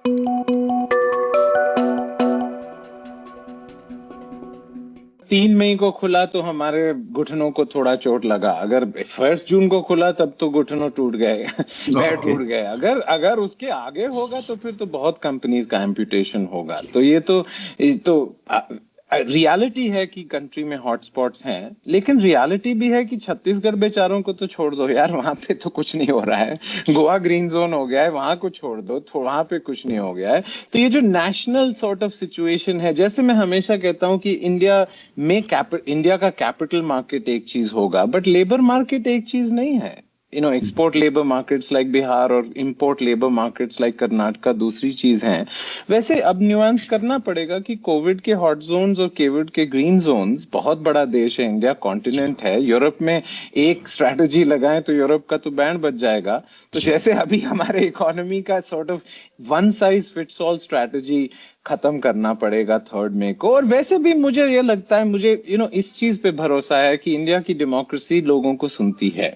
3 मई को खुला तो हमारे घुटनों को थोड़ा चोट लगा। अगर 1 जून को खुला तब तो घुटनों टूट गए, पैर टूट गए। अगर अगर उसके आगे होगा तो फिर तो बहुत कंपनीज का एम्पुटेशन होगा। तो ये तो रियलिटी है कि कंट्री में हॉटस्पॉट्स हैं, लेकिन रियलिटी भी है कि छत्तीसगढ़ बेचारों को तो छोड़ दो यार, वहां पे तो कुछ नहीं हो रहा है। गोवा ग्रीन जोन हो गया है, वहां को छोड़ दो, वहां पे कुछ नहीं हो गया है। तो ये जो नेशनल सॉर्ट ऑफ सिचुएशन है, जैसे मैं हमेशा कहता हूं कि इंडिया का कैपिटल मार्केट एक चीज होगा, बट लेबर मार्केट एक चीज नहीं है। Export labour markets like Bihar और import labour markets like Karnataka दूसरी चीज हैं। वैसे अब न्यूआंस करना पड़ेगा कि कोविड के हॉट जोन्स और कोविड के ग्रीन जोन्स, बहुत बड़ा देश है इंडिया, कॉन्टिनेंट है। यूरोप में एक स्ट्रैटेजी लगाएं तो यूरोप का तो बैंड बच जाएगा। तो जैसे अभी हमारे इकोनॉमी का sort of one size fits all strategy खत्म करना पड़ेगा 3 मई को। और वैसे भी मुझे ये लगता है, मुझे इस चीज पे भरोसा है कि इंडिया की डेमोक्रेसी लोगों को सुनती है।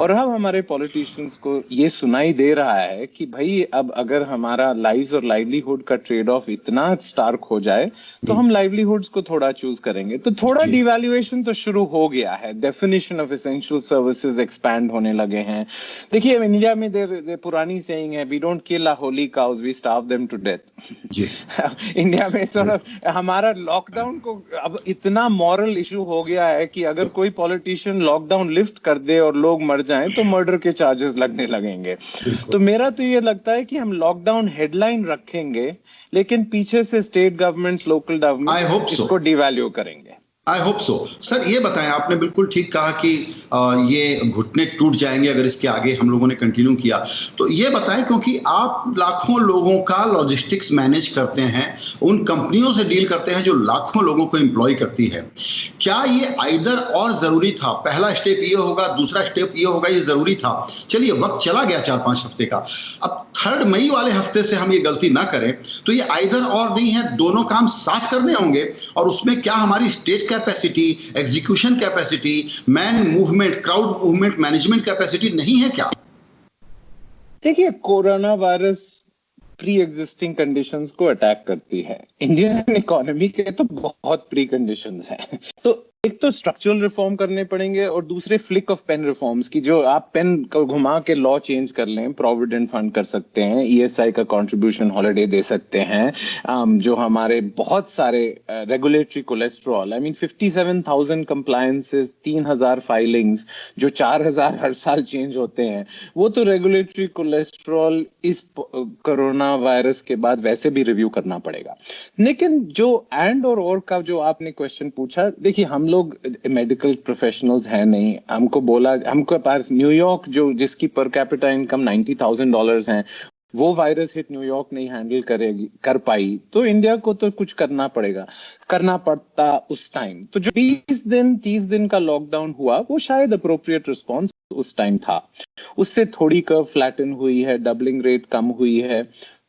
और अब हमारे पॉलिटिशियंस को ये सुनाई दे रहा है कि भाई अब अगर हमारा लाइव्स और लाइवलीहुड का ट्रेड ऑफ इतना स्टार्क हो जाए तो हम लाइवलीहुड्स को थोड़ा चूज करेंगे। तो थोड़ा डिवैल्यूएशन तो शुरू हो गया है, definition of essential services expand होने लगे हैं। देखिए इंडिया में देर पुरानी सेइंग है, we don't kill a holy cows, we starve them to death. India में थोड़ा हमारा लॉकडाउन को अब इतना मॉरल इशू हो गया है कि अगर कोई पॉलिटिशियन लॉकडाउन लिफ्ट कर दे और लोग मर जाएं तो मर्डर के चार्जेस लगने लगेंगे। तो मेरा तो ये लगता है कि हम लॉकडाउन हेडलाइन रखेंगे, लेकिन पीछे से स्टेट गवर्नमेंट्स, लोकल गवर्नमेंट इसको डिवैल्यू करेंगे। I hope so. सर ये बताएं, आपने बिल्कुल ठीक कहा कि ये घुटने टूट जाएंगे अगर इसके आगे हम लोगों ने कंटिन्यू किया। तो ये बताएं, क्योंकि आप लाखों लोगों का लॉजिस्टिक्स मैनेज करते हैं, उन कंपनियों से डील करते हैं जो लाखों लोगों को एम्प्लॉय करती है, क्या ये आइदर और जरूरी था? पहला स्टेप ये होगा, दूसरा स्टेप ये होगा, ये जरूरी था? चलिए वक्त चला गया 4-5 हफ्ते का, अब 3 मई वाले हफ्ते से हम ये गलती ना करें। तो ये आइदर और नहीं है, दोनों काम साथ करने होंगे। और उसमें क्या हमारी state capacity, execution capacity, man movement, crowd movement management capacity नहीं है क्या? देखिए corona virus pre existing conditions को अटैक करती है। इंडियन इकोनॉमी के तो बहुत प्री कंडीशंस हैं। तो एक तो स्ट्रक्चरल रिफॉर्म करने पड़ेंगे और दूसरे फ्लिक ऑफ पेन रिफॉर्म्स की, जो आप पेन को घुमा के लॉ चेंज कर लें, प्रोविडेंट फंड कर सकते हैं, ईएसआई का कंट्रीब्यूशन हॉलिडे दे सकते हैं, जो हमारे बहुत सारे रेगुलेटरी कोलेस्ट्रॉल, 57,000 कंप्लायंसेस, 3,000 फाइलिंग्स, जो 4,000 हर साल चेंज होते हैं, वो तो रेगुलेटरी कोलेस्ट्रॉल इस कोरोना वायरस के बाद वैसे भी रिव्यू करना पड़ेगा। लेकिन जो एंड और का जो आपने क्वेश्चन पूछा, देखिए हम लोग मेडिकल प्रोफेशनल्स हैं नहीं, हमको पास न्यूयॉर्क जो जिसकी पर कैपिटा इनकम $90,000 है, वो वायरस हिट न्यूयॉर्क नहीं हैंडल कर पाई, तो इंडिया को तो कुछ करना पड़ता उस टाइम। तो जो 30 दिन का लॉकडाउन हुआ, वो शायद अप्रोप्रिएट रिस्पॉन्स उस टाइम था। उससे थोड़ी कर्व फ्लैटन हुई है, डबलिंग रेट कम हुई है,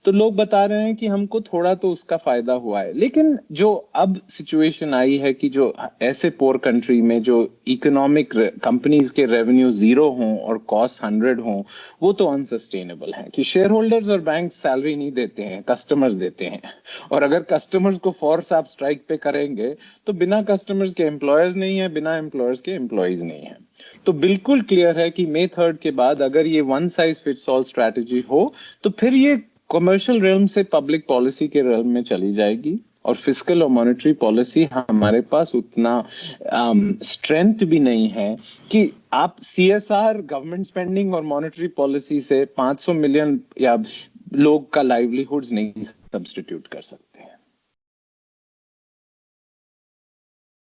तो लोग बता रहे हैं कि हमको थोड़ा तो उसका फायदा हुआ है। लेकिन जो अब सिचुएशन आई है कि जो ऐसे पोर कंट्री में जो इकोनॉमिक कंपनीज के रेवेन्यू 0 हों और कॉस्ट 100 हों, वो तो अनसस्टेनेबल है। कि शेयर होल्डर्स और बैंक सैलरी नहीं देते हैं, कस्टमर्स देते हैं, और अगर कस्टमर्स को फोर्स आप स्ट्राइक पे करेंगे तो बिना कस्टमर्स के एम्प्लॉयर्स नहीं है, बिना एम्प्लॉयर्स के एम्प्लॉयज नहीं है। तो बिल्कुल क्लियर है कि May 3 के बाद अगर ये one size fits all strategy हो तो फिर ये कमर्शियल रेल्म से पब्लिक पॉलिसी के रेल्म में चली जाएगी, और फिस्कल और मॉनेटरी पॉलिसी हमारे पास उतना स्ट्रेंथ भी नहीं है कि आप सीएसआर, गवर्नमेंट स्पेंडिंग और मॉनेटरी पॉलिसी से 500 मिलियन या लोग का लाइवलीहुड्स नहीं सब्स्टिट्यूट कर सकते।